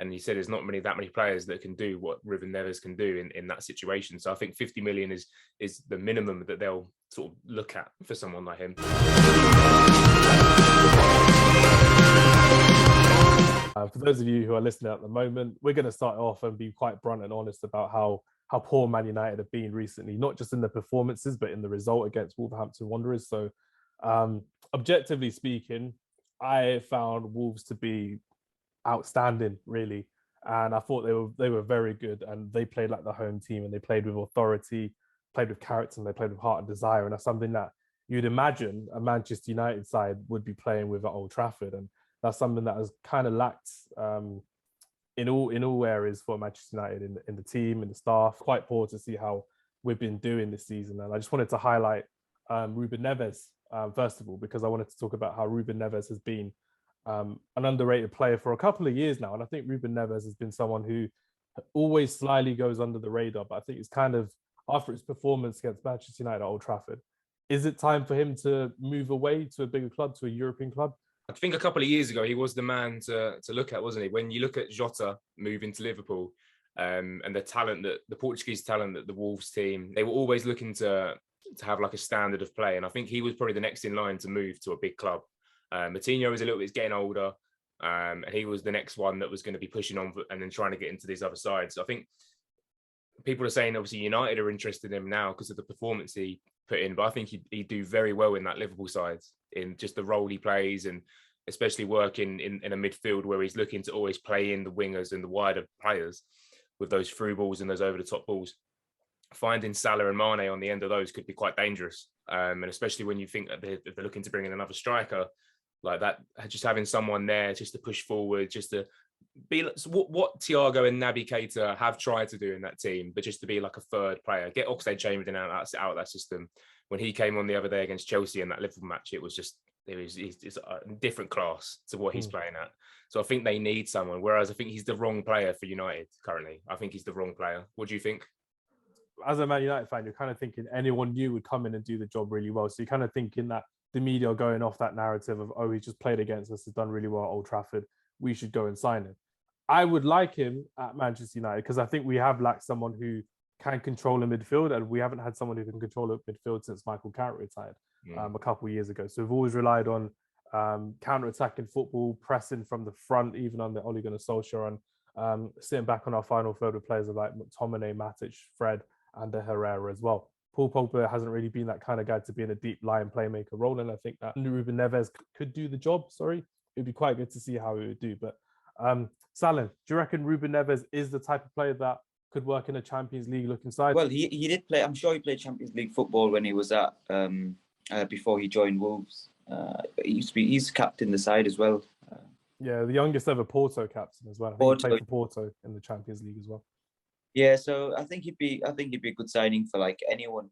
And he said there's not that many players that can do what Ruben Neves can do in that situation. So I think 50 million is the minimum that they'll sort of look at for someone like him. For those of you who are listening at the moment, we're going to start off and be quite blunt and honest about how poor Man United have been recently, not just in the performances, but in the result against Wolverhampton Wanderers. So objectively speaking, I found Wolves to be outstanding, really. And I thought they were very good, and they played like the home team, and they played with authority, played with character, and they played with heart and desire. And that's something that you'd imagine a Manchester United side would be playing with at Old Trafford. And that's something that has kind of lacked in all areas for Manchester United, in the team, in the staff. Quite poor to see how we've been doing this season. And I just wanted to highlight Ruben Neves, first of all, because I wanted to talk about how Ruben Neves has been an underrated player for a couple of years now. And I think Ruben Neves has been someone who always slyly goes under the radar. But I think it's kind of, after his performance against Manchester United at Old Trafford, is it time for him to move away to a bigger club, to a European club? I think a couple of years ago, he was the man to look at, wasn't he? When you look at Jota moving to Liverpool and the talent, the Portuguese talent that the Wolves team, they were always looking to have like a standard of play. And I think he was probably the next in line to move to a big club. Moutinho was a little bit getting older, and he was the next one that was going to be pushing on and then trying to get into these other sides. So I think people are saying, obviously, United are interested in him now because of the performance he put in, but I think he'd do very well in that Liverpool side, in just the role he plays, and especially working in a midfield where he's looking to always play in the wingers and the wider players with those through balls and those over-the-top balls. Finding Salah and Mane on the end of those could be quite dangerous, and especially when you think that they're looking to bring in another striker like that, just having someone there just to push forward, just to be what Thiago and Naby Keita have tried to do in that team, but just to be like a third player, get Oxlade-Chamberlain out of that system. When he came on the other day against Chelsea in that Liverpool match, it's a different class to what he's playing at. So I think they need someone, whereas I think he's the wrong player for United currently. I think he's the wrong player. What do you think? As a Man United fan, you're kind of thinking anyone new would come in and do the job really well. So you're kind of thinking that the media are going off that narrative of, oh, he just played against us, has done really well at Old Trafford, we should go and sign him. I would like him at Manchester United because I think we have lacked someone who can control a midfield, and we haven't had someone who can control a midfield since Michael Carrick retired a couple of years ago. So we've always relied on counter-attacking football, pressing from the front, even under Ole Gunnar Solskjaer, and sitting back on our final third with players like McTominay, Matic, Fred, and Herrera as well. Paul Pogba hasn't really been that kind of guy to be in a deep line playmaker role, and I think that Ruben Neves could do the job. It'd be quite good to see how he would do. But Salin, do you reckon Ruben Neves is the type of player that could work in a Champions League looking side? Well, he did play. I'm sure he played Champions League football when he was at before he joined Wolves. He's captain the side as well. Yeah, the youngest ever Porto captain as well. I think he played for Porto in the Champions League as well. Yeah, so I think he'd be a good signing for like anyone.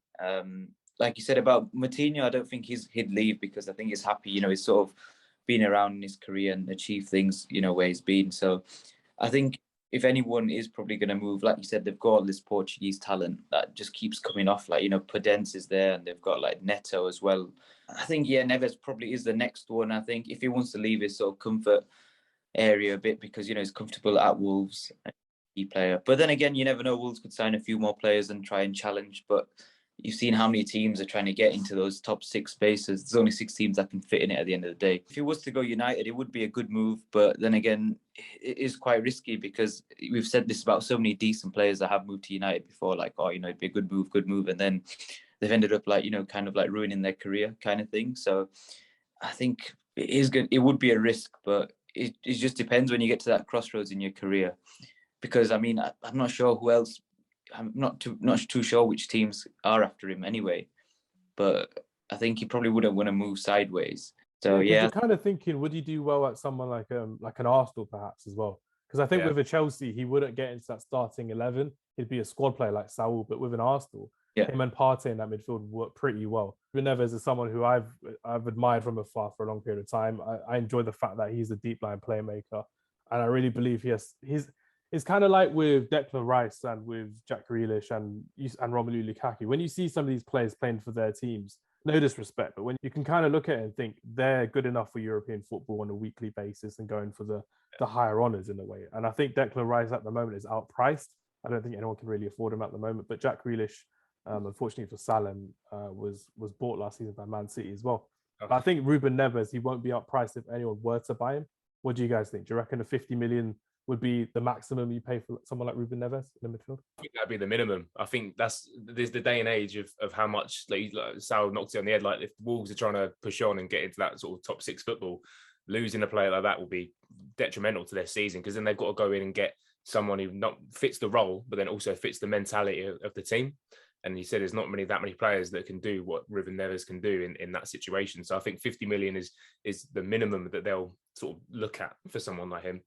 Like you said about Moutinho, I don't think he'd leave because I think he's happy. He's sort of been around in his career and achieved things, where he's been. So I think if anyone is probably going to move, like you said, they've got all this Portuguese talent that just keeps coming off. Like, Podence is there, and they've got like Neto as well. I think, Neves probably is the next one. I think if he wants to leave his sort of comfort area a bit because, he's comfortable at Wolves, key player. But then again, you never know. Wolves could sign a few more players and try and challenge. But you've seen how many teams are trying to get into those top 6 spaces. There's only 6 teams that can fit in it at the end of the day. If he was to go United, it would be a good move. But then again, it is quite risky because we've said this about so many decent players that have moved to United before, like, it'd be a good move. And then they've ended up like, kind of like ruining their career kind of thing. So I think it is good. It would be a risk, but it just depends when you get to that crossroads in your career. Because, I'm not sure who else. I'm not too sure which teams are after him anyway, but I think he probably wouldn't want to move sideways. So yeah, you're kind of thinking, would he do well at someone like an Arsenal perhaps as well? Because I think with a Chelsea, he wouldn't get into that starting 11. He'd be a squad player like Saul, but with an Arsenal, him and Partey in that midfield work pretty well. Ruben Neves is someone who I've admired from afar for a long period of time. I enjoy the fact that he's a deep line playmaker, and I really believe it's kind of like with Declan Rice and with Jack Grealish and Romelu Lukaku. When you see some of these players playing for their teams, no disrespect, but when you can kind of look at it and think they're good enough for European football on a weekly basis and going for the higher honours in a way. And I think Declan Rice at the moment is outpriced. I don't think anyone can really afford him at the moment. But Jack Grealish, unfortunately for Salem, was bought last season by Man City as well. Okay. But I think Ruben Neves, he won't be outpriced if anyone were to buy him. What do you guys think? Do you reckon the 50 million would be the maximum you pay for someone like Ruben Neves in the midfield? I think that'd be the minimum. I think there's the day and age of how much, like Sal knocked it on the head. Like if Wolves are trying to push on and get into that sort of top six football, losing a player like that will be detrimental to their season, because then they've got to go in and get someone who not fits the role, but then also fits the mentality of the team. And he said there's not that many players that can do what Ruben Neves can do in that situation. So I think 50 million is the minimum that they'll sort of look at for someone like him.